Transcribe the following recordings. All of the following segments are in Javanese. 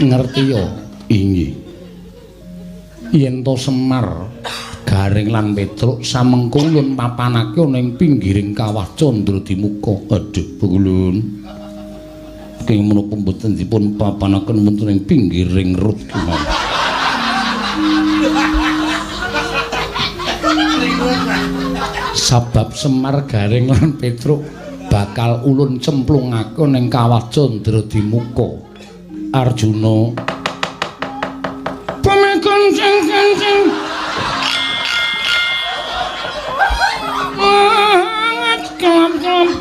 Ngerti ya? Inggih. Yen to Semar Garing lan Petruk samengko ulun papanake ana ing pinggiring kawah Candradimuka. Aduh, Pulun. Kenging menapa mboten dipun papanaken wonten ing pinggiring rut kemawon. Sabab Semar Garing lan Petruk bakal ulun cemplungake ning kawah Candradimuka. Arjuna pamekon sing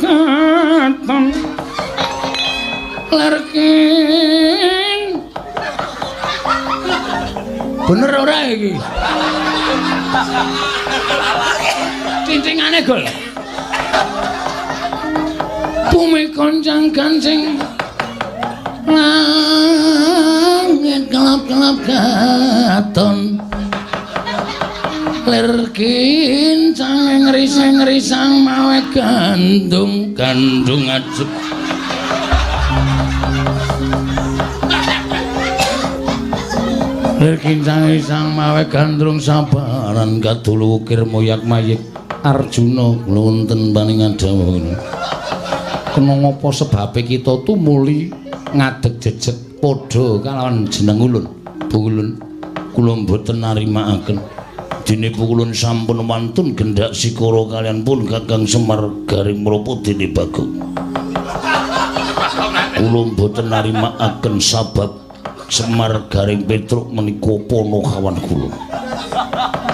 katon lerkin bener ora iki cincingane gol bumi koncang kancing langit kelap-kelap katon lerkin cangeng risang mawe gandung ajep lerkin cangeng risang mawe gandrung sabaran kadulu ukir moyak mayik Arjuna wonten paningan dawuh kena ngapa sebabe kita tumuli ngadeg jejeg padha kalawan jeneng ulun Pulun kula mboten narimakaken dene Pulun sampun wantun gendak sikara kalian pun Kakang Semar Garing Mrapa dene Bagong kula mboten narimakaken sabab Semar Garing Petruk menika ponokawan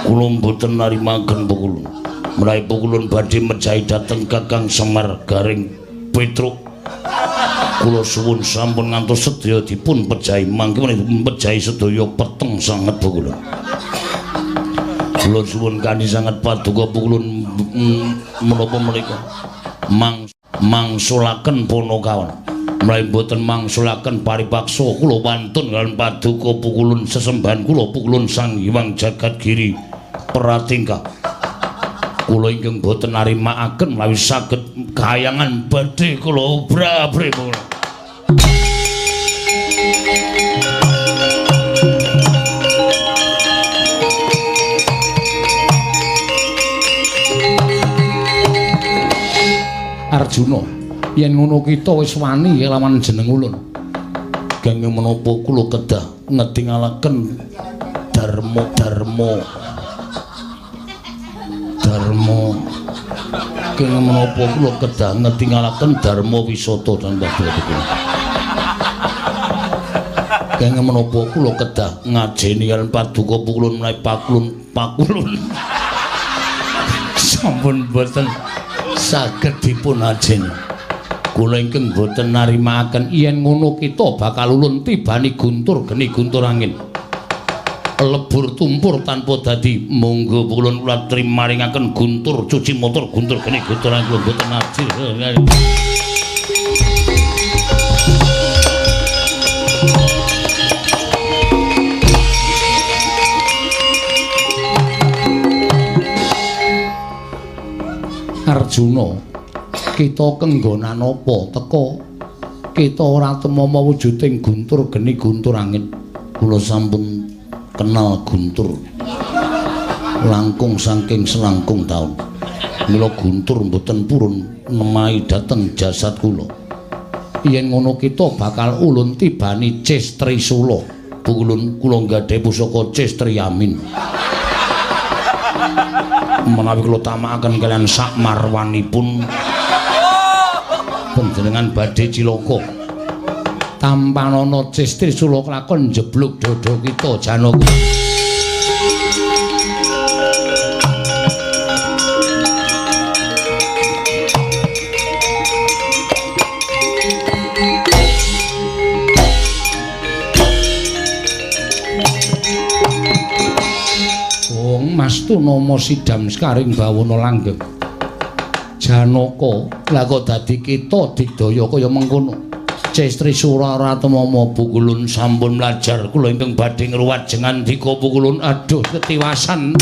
kula mboten narimakaken Pulun mulai Pulun badhe mejahi dhateng Kakang Semar Garing Petruk kula suwun sampun ngantos sedaya dipun pejahi mangke menika pejahi sedaya peteng sanget Pulun kula suwun kanthi sanget paduka Pulun menapa menika mangsulaken ponokawan mulai boten mangsulaken paripaksa kula wantun kaliyan paduka Pulun sesembahan kula Pulun Sang Hyang Jagadgiri Pratingkah kula ingkang boten narimakaken menawi saged kahayangan badhe kula obra-abri kula. Arjuna, yen ngono kita wis wani kelawan jeneng ulun. Gangge menapa kula kedah ngedingalaken Darma kenging menapa kula kedah ngetingalaken Darma Wisata dan Babadipun. Kenging menapa kula kedah ngajeni kaliyan paduka Pulun menawi pakulun sampun boten saged dipun ajeni. Kula ingkang boten narimakaken yen ngono kita bakal ulun tibani guntur geni guntur angin. Lebur tumpur tanpa dadi monggo Pulun kula trimaringaken guntur cuci motor guntur geni guntur kula mboten ajir Arjuna kita kenggonan apa teka kita ora temama wujuding guntur geni guntur angin kula sampun kenal guntur langkung saking selangkung taun mila guntur mboten purun nemahi dhateng jasad kula yen ngono kita bakal ulun tibani Cestri Sula Pulun kula gadhe pusaka Cestri Yamin menawi kula tamakaken kalian sak marwanipun panjenengan badhe cilaka tampanana Cestri Sula kelakon jebluk dada kita Janaka. Wong mastu nama sidam skaring bawana langgeng. Janaka lha kok dadi kita digdaya kaya mengkono. Cestri Sura Ratemama Pukulun sampun mlajar kula ingkang badhe ngruwajengan dika Pukulun aduh ketiwasan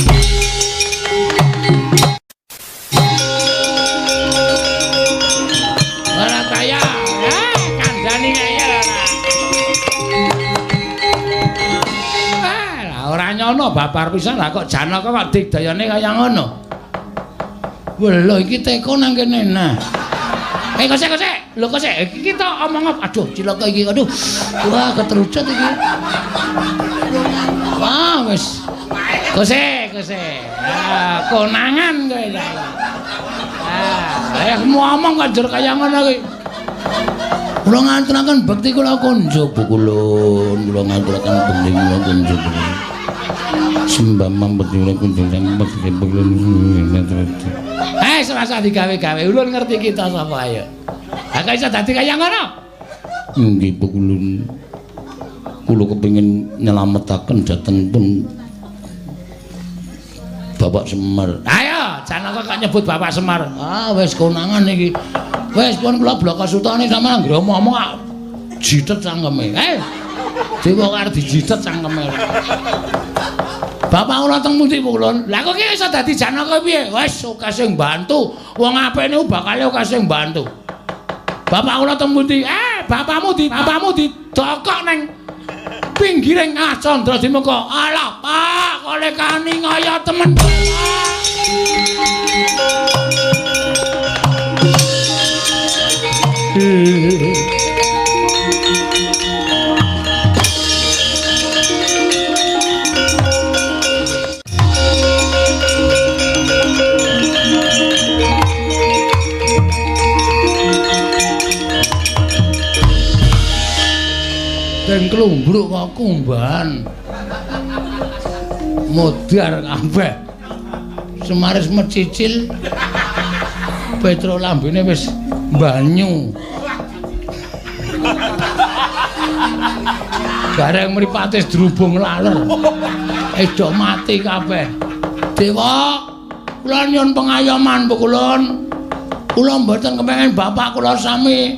ora kaya kandhani kaya ana babar pisan lah kok Janaka kok digdayane kaya ngono. Lho iki teko nang kene nah. Kosek. Lho kosek iki kita omong apa? Aduh, cilaka iki. Aduh. Wah, keterucut iki. Wah, wis. Kosek. Ah, konangan kowe ta. Ah, ngomong kok njur kaya ngono iki. Kula ngaturaken bekti kula kunjuk kula ngaturaken bekti kula kunjuk. Sembah mambet kula kunjuk bekti serasa digawe-gawe ulun ngerti kita sapa ayo. Lah kok iso dadi kaya ngono? Nggih kula kepengin nyelametaken dhatengipun Bapak Semar. Ayo, Janaka kok nyebut Bapak Semar. Ah, wis konangan iki. Wis pun kula bloko sutane sampeyan nggih omong jitet cangkeme. Dewa karo dijitet cangkeme. Bapak kula teng pundi kula? Lah kok iki iso dadi Janaka piye? Wis okase mbantu. Wong apik niku bakale okase mbantu. Bapak kula teng pundi? Bapakmu didokok ning pinggiring Candra Dimuka. Alah, Pak, kok lekani ngaya temen. Den klumbruk kok kumban. Modar kabeh. Semaris mecicil. Petro lambene wis banyu. Gareng mripatis drubung laler. Edo mati kabeh. Dewa, kula nyuwun pengayoman pukulun. Kula mboten kepengin bapak kula sami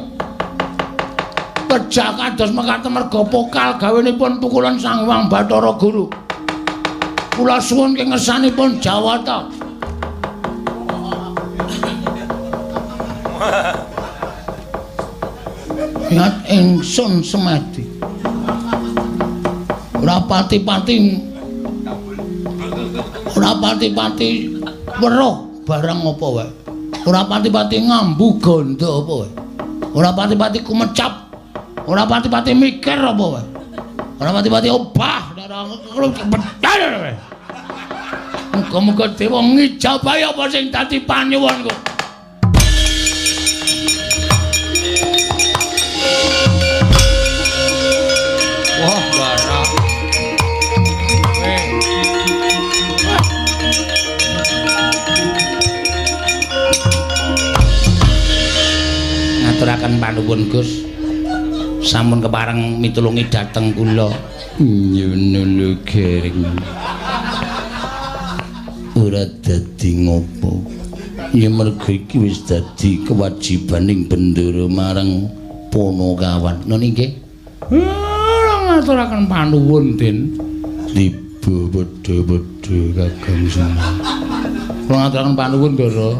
pejak kados mekaten merga pokal gawenipun pukulan Sang Hyang Bathara Guru. Kula suwun ing ngersanipun Jawata. Ingat ingsun Semedi. Ora pati-pati weruh barang apa wae. Ora pati-pati ngambu ganda apa wae. Ora pati-pati kumecap. Ora pati-pati mikir apa wae. Ora pati-pati obah bener. Muga-muga dewa ngijabahi apa sing dadi panyuwunku. Wah, gara. Ngaturaken panuwun Gus. Sampun kepareng mitulungi dhateng kula. Nyono lho Gering. Ora dadi ngopo. Ya mergo iki wis dadi kewajibaning bendara marang Ponokawan. Nggih nggih. Ngaturaken panuwun Den. Tiba wedhe-wedhe Kakang Semar. Kula ngaturaken panuwun Ndara.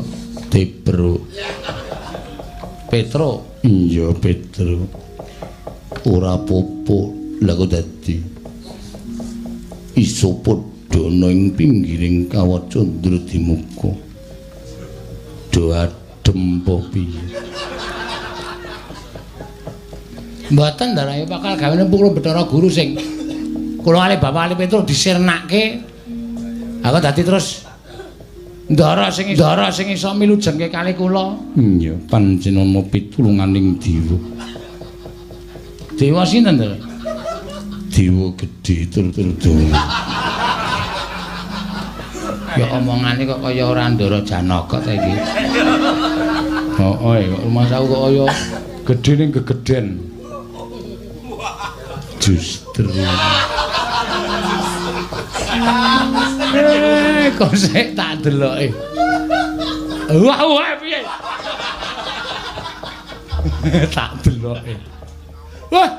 Petro. Iya Petro. Ora apa-apa lha kok dadi iso padha ana ing pinggiring kawat Candra Dimuka. Do adem apa piye? Mboten ndarahe bakal gawene Pukulan Bathara Guru sing kula kali Bapak Ali Petro disirnake. Aku dadi terus ndara sing iso milujengke kali kula. Iya, panjenengan pitulunganing dewa. Dewa sinten to? Dewa gedhe tur-tur dawa. Ya omongane kok kaya ora ndara Janaka ta iki. Heeh, kok rumah saku kok kaya gedhe ning gegeden. Justru. Kok sik tak deloke. Wah, piye? Tak deloke. Wah.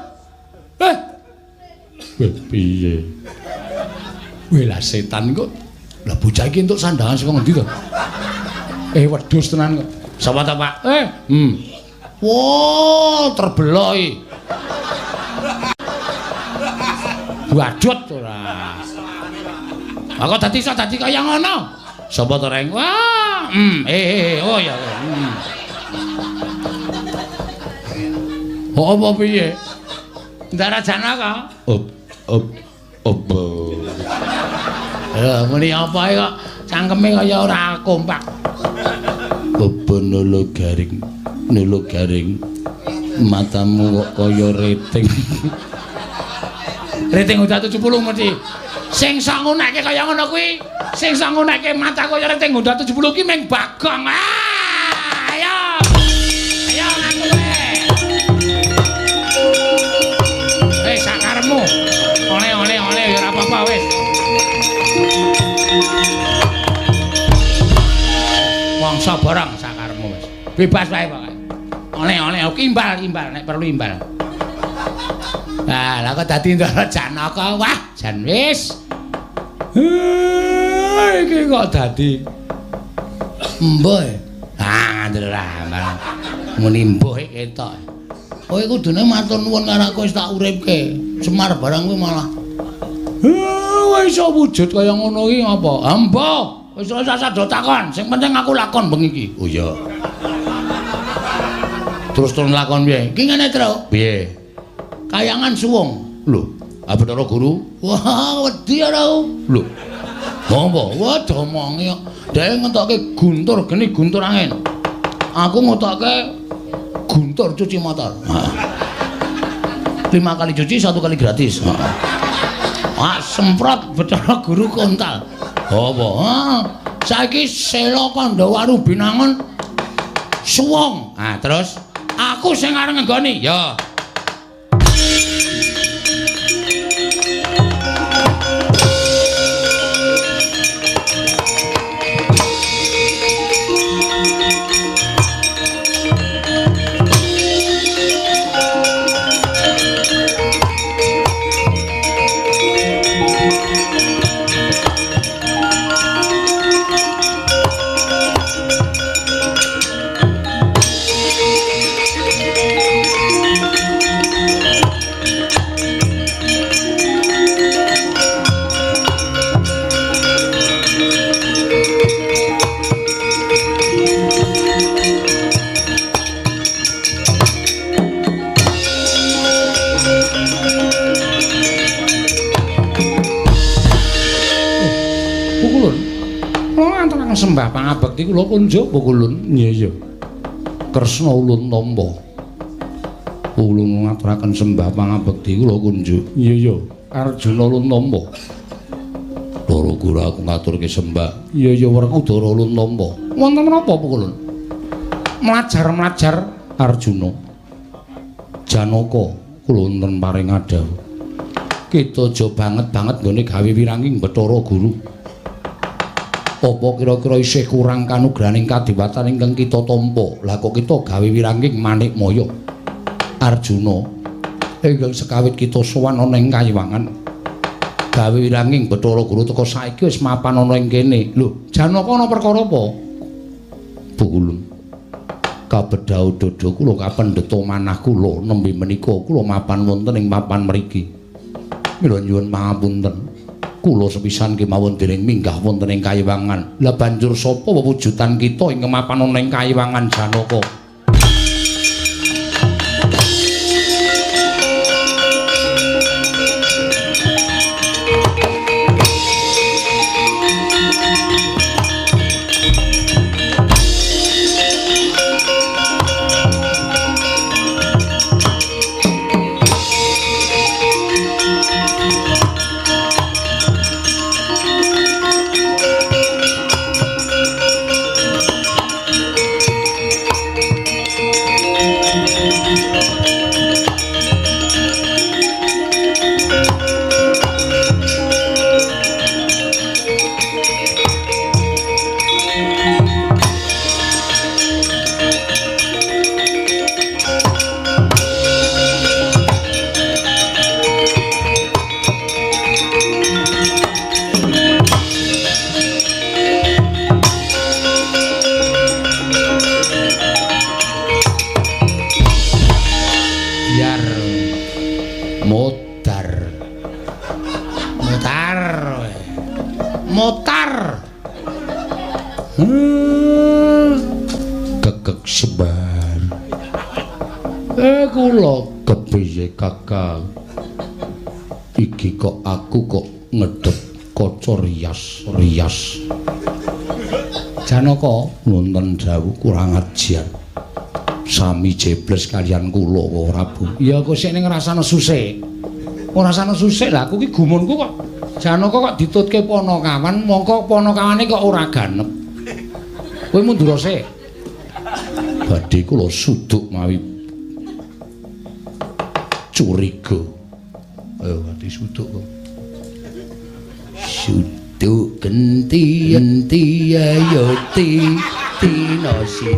Piye? Lah setan kok. Lah bocah iki entuk sandangan saka ngendi to? Wedhus tenan kok. Sapa ta, Pak? Wah, terbelok iki. Wadut ora. Kok dadi iso dadi kaya ngono? Sapa to reng? Wah, oh ya. Oh apa piye? Ndara Janaka. Apa? Ya muni apa kok cangkeme kaya ora kompak. Apa nolo garing. Matamu kok kaya rating. Rating udah 70 mesti. Sing sangunake kaya ngono kuwi, sing sangunake mata kaya rating udah 70 ki meng Bagong. Ayo. Ayo ngaku kowe. Sakarepmu. Oleh ya ora apa-apa wis. Mangsa barang sakarepmu wis. Bebas wae pokoke. Oleh imbal nek perlu imbal. Nah, lah kok dadi Ndara Janaka. Wah, jan wis. Iki kok dadi mbuh. Ah, ndelok muni mbuh ketok. Kowe kudune matur nuwun karo aku wis tak uripke. Semar barang kuwi malah. Wis iso wujud kaya ngono iki apa? Ambo, wis ora usah takon. Sing penting aku lakon bengi iki. Oh iya. Terus lakon piye? Ki ngene, Tru. Piye? Kayangan suwung. Lho, apa Bathara Guru? Wah, wedi ora. Lho. Apa? Wah, domongi kok. Dhek ngentokke guntur geni guntur angin. Aku ngentokke guntur cuci motor. 5 kali cuci 1 kali gratis. Semprot Bathara Guru kontal. Apa? Saiki Sela Kandawaru Binangun suwung. Terus aku sing arep nggoni. Ya. Sembah pangabekti kula kunjuk apa kulun? Iya. Kresna ulun tampa. Ulun ngaturaken sembah pangabekti kula kunjuk. Iya. Arjuna ulun tampa. Para Guru aku ngaturke sembah. Iya Werkudara ulun tampa. Wonten menapa apa kulun? Mlajar Arjuna. Janaka kula wonten paring adhawu. Kita aja banget nggone gawe wiranging Bathara Guru. Apa kira-kira isih kurang kanugrahaning kadiwatan ingkang kita tampa? Lah kok kita gawe wiranging Manikmaya. Arjuna, ingkang sekawit kita sowan ana ing Kayiwangan. Gawe wiranging Bathara Guru teka saiki wis mapan ana ing kene. Lho, Janaka ana perkara apa? Bukulun. Kabedhau dada kula kapendheta manah kula nembe menika kula mapan wonten ing papan mriki. Mila nyuwun pangapunten. Kula sepisan kemawon dereng minggah wonten ing Kayiwangan. Lah banjur sapa wewujudan kita ing kemapan ana ing Kayiwangan Janaka? motar. Kekek sebar. Kula Kepiye Kakang? Iki kok aku kok ngedep kaca rias. Janaka wonten dawuh kurang ajar. Sami jebles kaliyan kula Prabu. Ya aku sik ning ngrasane susik. Ora rasane susik lah aku ki gumunku kok Janaka kok ditutke Panakawan, mongko Panakawane kok ora ganep. Kowe mundur sik. Badhe kula suduk mawi curiga. Ayo ati suduk kok. Suduk genti ayo tinosi.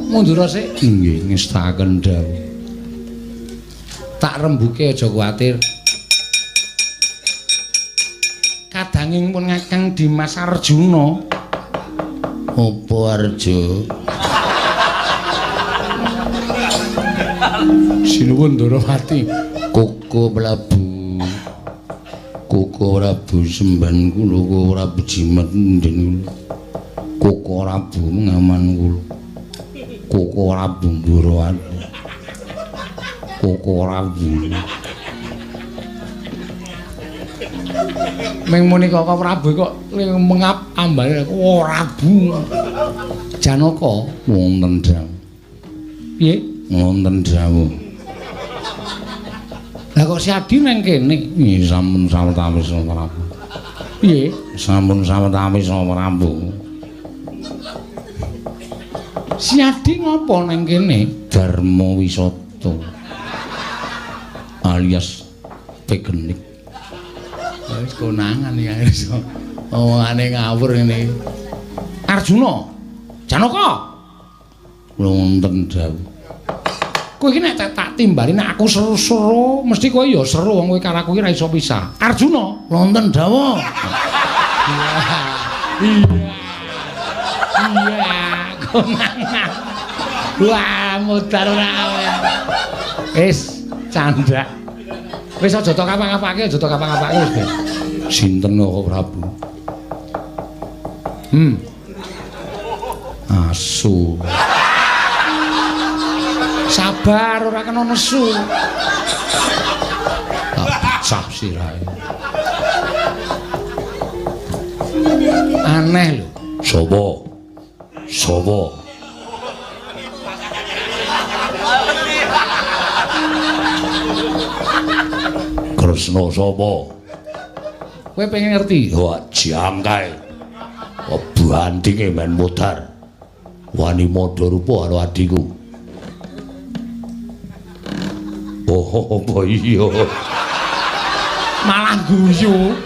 Mundur sik. Nggih ngestaken dawuh. Tak rembuke aja kuwatir. Kadanging pun Kakang Dimas Arjuna. Apa Arjo? Sinuwun Ndarawati. Koko Prabu semban kula Prabu Jimat den kula. Koko Prabu ngaman kula. Koko Prabu Ndarawati. Koko Prabu. Ming muni Koko Prabu kok mengap ambane Prabu. Janaka Wonten dawuh. piye? Wonten dawuh. Lah kok si Adi nang kene? Nggih sampun sawetawis Prabu. Piye? Sampun sawetawis Prabu. Si Adi ngopo nang kene? Dharma Wisata alias pegenik. Wis konangan ya iso. Omongane ngawur ngene. Arjuna, Janaka. Wonten dawuh. Kowe iki nek tak timbali nek aku seru-seru, mesti kowe ya seru wong kowe karo aku iki ra iso pisah. Arjuna, Wonten dawuh. Iya, konangan. Wah, modar ora. Wis candhak. Wis aja tok kapang-kapake, aja tok kapang-kapake wis. Sinten kok Prabu? Asu. Sabar ora kena nesu. Tak pecah sirahe. Aneh lho. Sapa? Kresna sapa? Kowe pengen ngerti? Wah, jam kae. Bantinge men modar. Wani madha rupa karo adiku. Oh, apa iya? Malah guyu.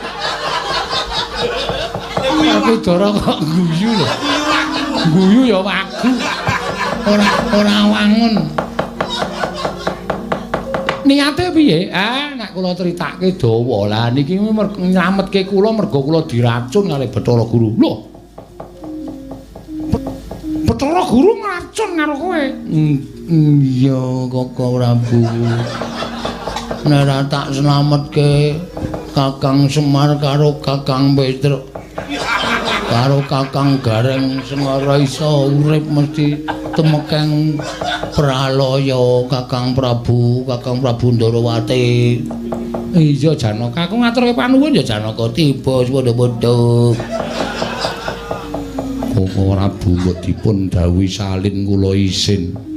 Tapi Dara kok guyu lho. Guyu ya wagu. Ora wangun. Niate piye? Nek kula critake dawa. Lah niki nylametke kula mergo kula diracun kali Bathara Guru. Lho. Bathara Guru ngracun karo kowe. Iya, Koko Prabu. Nek tak slametke Kakang Semar karo Kakang Petruk. Karo Kakang Gareng Semara iso urip mesti temekeng pralaya Kakang Prabu Ndarawati. Iya Janaka, aku ngaturke panuwun ya Janaka tiba padha-padha. Koko Prabu kok dipun dawuhi salin kula isin.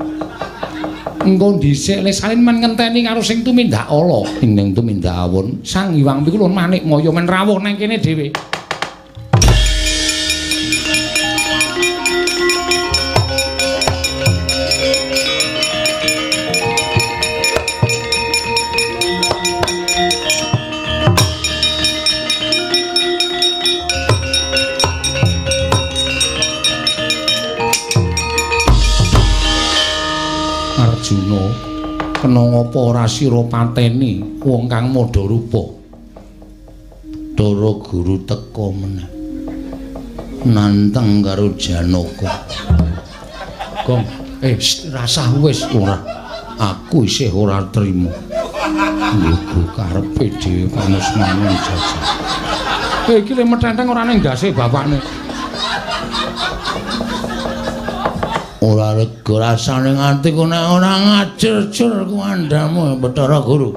Engko dhisik le salin men ngenteni karo sing tumindak ala. Ing tumindak awon Sang Hyang Pikulun manik moyo men rawuh nang kene dhewe. Arjuna kena ngapa ora sira pateni wong kang madha rupa. Dara Guru teka meneh nantang karo Janaka. Gong, Rasah wis ora. Aku isih ora trima. Lho karepe dhewe panas manung jajal. Iki le metenteng ora ning ndase bapakne. Ora rega rasane nganti ku nek ora ngajer-jer kuandamu Bathara Guru.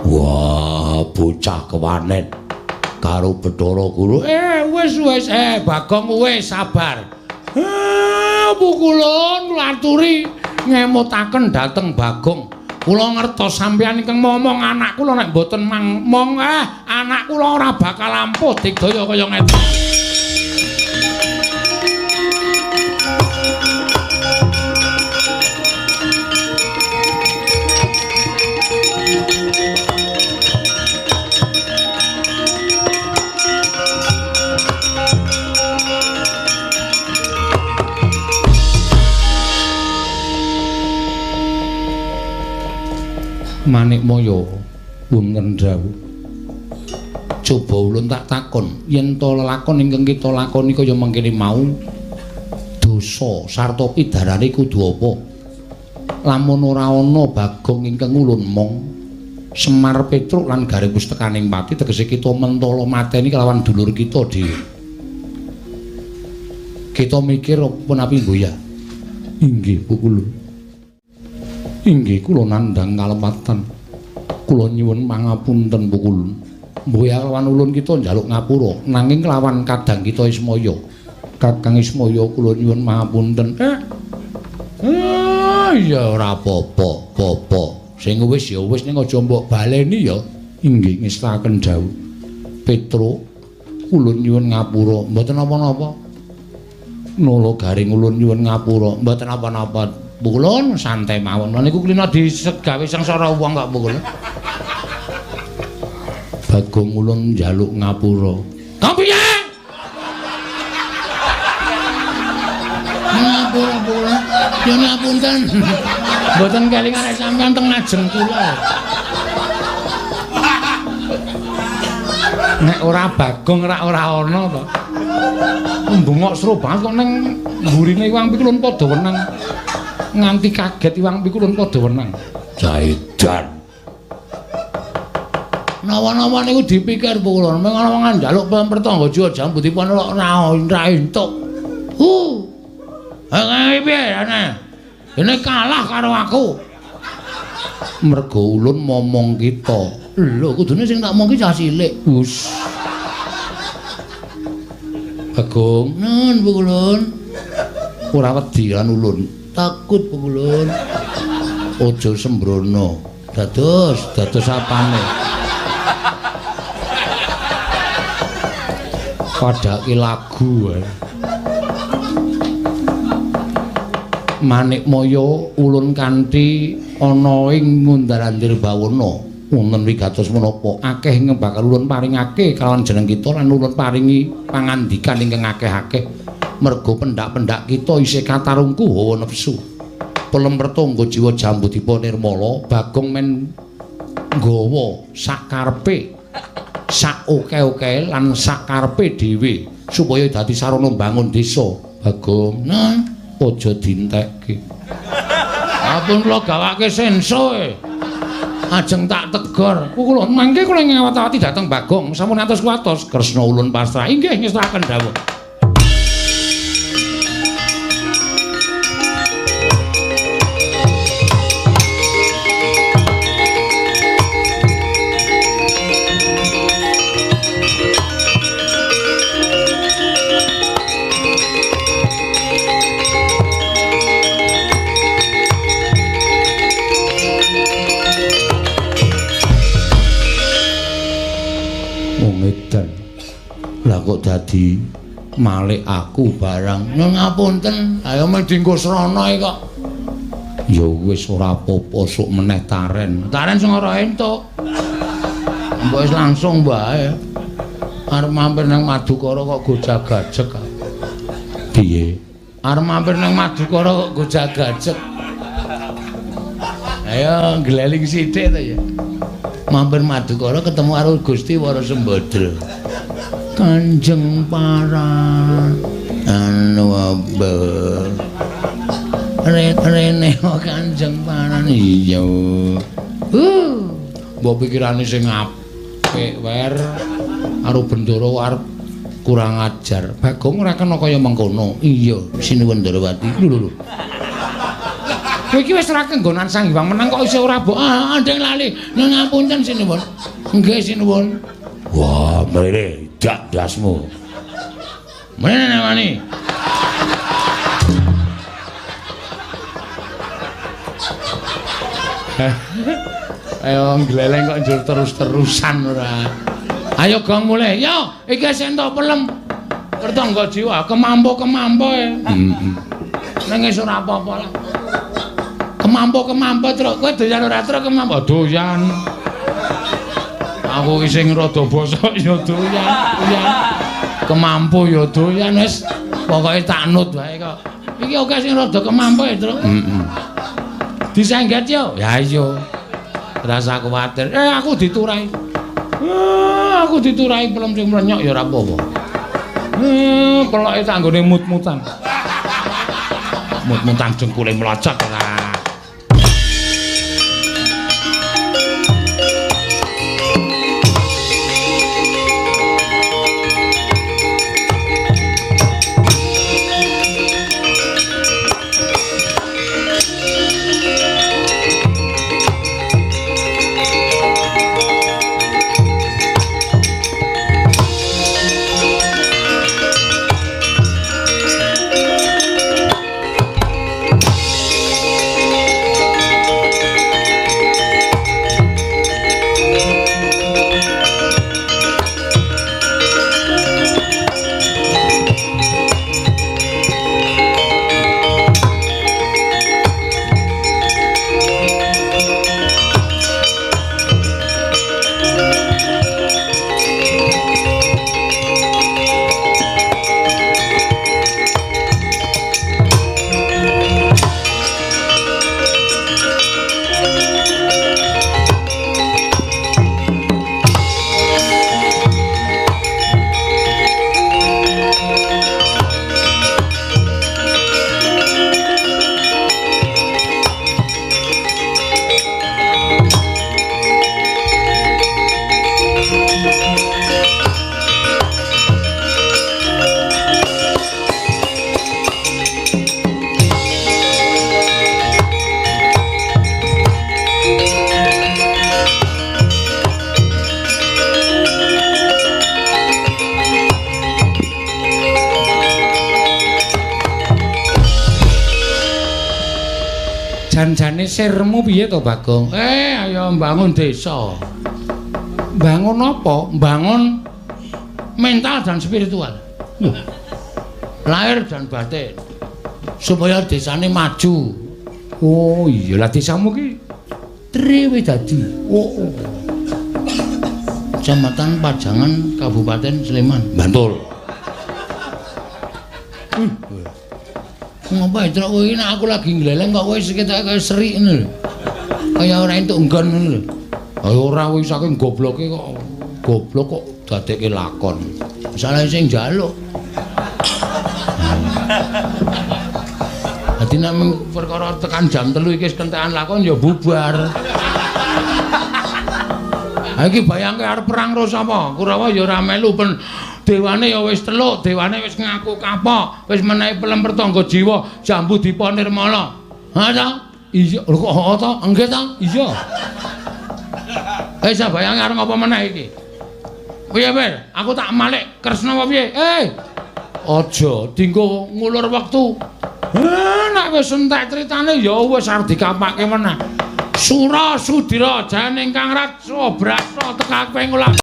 Wah, bocah kewanen karo Bathara Guru. Wis Bagong wis sabar. Pukulun aturi ngemutaken dhateng Bagong. Kula ngertos sampeyan ingkang momong anak kula nek mboten mong anak kula ora bakal ampuh digdaya kaya ngeten. Manikmaya wonten dawuh. Coba ulun tak takon, yen to lelakon ingkang kita lakoni kaya mangkene mau, dosa sarta pidarane kudu apa? Lamun ora ana Bagong ingkang ulun mong, Semar Petruk lan Gareng Pustekaning Pati tegese kita mentala mateni kelawan dulur kita dhewe. Kita mikir punapi mboya? Inggih, Bu kula. Inggih kula nandhang kalepatan. Kula nyuwun pangapunten Bu kula. Mboya kelawan ulun kita njaluk ngapura, nanging kelawan kadang kita Ismaya. Kakang Ismaya kula nyuwun pangapunten. Ya ora apa-apa. Sing wis ya wis ning aja mbok baleni ya. Inggih ngestaken dawuh. Petruk kula nyuwun ngapura, mboten napa-napa. Nolo Garing ulun nyuwun ngapura, mboten napa-napa. Bulun santai mawon. Lan niku klina disegawe sangsara wong kok bulun. Bagong ulun njaluk ngapura. Kapiye? Ngapura bulun. Ya ngapunten. Mboten kelingan sampeyan teng ngajeng kula. Nek ora Bagong ora ana to. Mbungok sro banget kok ning mburine Iwang Pikulun padha wenang. Nganti kaget Iwang Pikulun padha wenang. Jaidan. Nawa-nawa niku dipikir Pikulun, mengana njaluk pertangga jiwa jambutipun ora entuk. Piye ana? Dene kalah karo aku. Mergo ulun momong kita. Lho kudune sing tak momong ki cah cilik. Wus. Bagong, nun Pikulun. Ora wedi lan ulun. Takut Pikulun. Aja sembrono. Dados apane? Padake lagu. Manikmaya ulun kanthi ana ing Ngundarandir Bawana. Wonten wigatos menapa akeh ing bakal ulun paringake kalawan jeneng kita lan ulun paringi pangandikan ingkang akeh-akeh. Mergo pendak-pendak kita isih katarungku hawa nafsu. Pelem pertangga jiwa jambutipun nirmala, Bagong men nggawa sakarepe, sak oke-oke lan sakarepe dhewe supaya dadi sarana mbangun desa. Bagong, aja dintekke. Apun kula gawake senso ajeng tak tegur. Kula mangke kula ngawat-awati dhateng Bagong, sampun atus-atus Kresna ulun pasrah. Inggih ngestaken dawuh. Kok dadi malik aku barang. Nyun ngapunten, ayo medinggo srana kok. Ya wis ora apa-apa sok meneh taren. Taren sing ora entuk. Mbok wis langsung bae. Arep mampir nang Madukara kok gojag-gajeg. Piye? Arep mampir nang Madukara kok gojag-gajeg. Ayo gleling sithik to ya. Mampir Madukara ketemu karo Gusti Warasembadra. Kanjeng Paran anu abah rene Kanjeng Paran iya Mbok pikirane sing apik wer karo Bendoro arep kurang ajar. Bagong ora kena kaya mengkono. Iya, Sinuwun Ndarawati. Lho. Kowe iki wis ora kenggonan Sang Hyang menang kok isih ora mbok. Ndeng lali. Nyuwun ngapunten Sinuwun. Nggih Sinuwun. Wah, mrene dak dasmu. Mrene namani. Ayo gleleng kok njur terus-terusan ora. Ayo gong mulih. Yo, iki sing entuk pelem. Pertangga jiwa kemampu e. Ning wis ora apa-apa lah. Kemampu truk. Kowe doyan ora truk kemampu doyan. Aku iki sing rada bosok ya doyan. Kemampu ya doyan wis pokoke tak nut wae kok. Iki oke sing rada kemampu ya, Truk. Disengget yo. Ya iya. Rasa kuwatir. Aku diturai. Aku diturai pelem sing mlenyok ya ora apa-apa. Peloke tak nggone mut-mutan. Mut-mutan jengkule mlocot ora. Janjane sirmu piye to, Bagong? Ayo mbangun desa. Bangun apa? Bangun mental dan spiritual. Lahir dan batin. Supaya desane maju. Oh, iya lah desamu ki Triwidadi. Oh. Kecamatan Pajangan, Kabupaten Sleman, Bantul. Ngapa Truk kowe iki nek aku lagi gleleng kok kowe sekitar kaya serik ngono lho. Kaya ora entuk nggon ngono lho. Ayo ora kowe saking gobloke kok goblok kok dadekke lakon. Salah sing njaluk. Dadi nek perkara tekan jam 3 iki wis kentekan lakon ya bubar. Ha iki bayangke arep perang terus apa? Kurawa ya ora melu ben dewane ya wis teluk, dewane wis ngaku kapok, wis menehi pelem pertangga jiwa, jambu dipa nirmala. Ha ta? Iya, lho kok ta? Nggih ta? Iya. Wis bayange arep apa meneh iki? Piye, Bir? Aku tak malik Kresna apa piye? Aja dienggo ngulur wektu. Nek wis entek critane ya wis arep dikampake meneh. Sura Sudira Jan ingkang rat Sobrasna tekak ping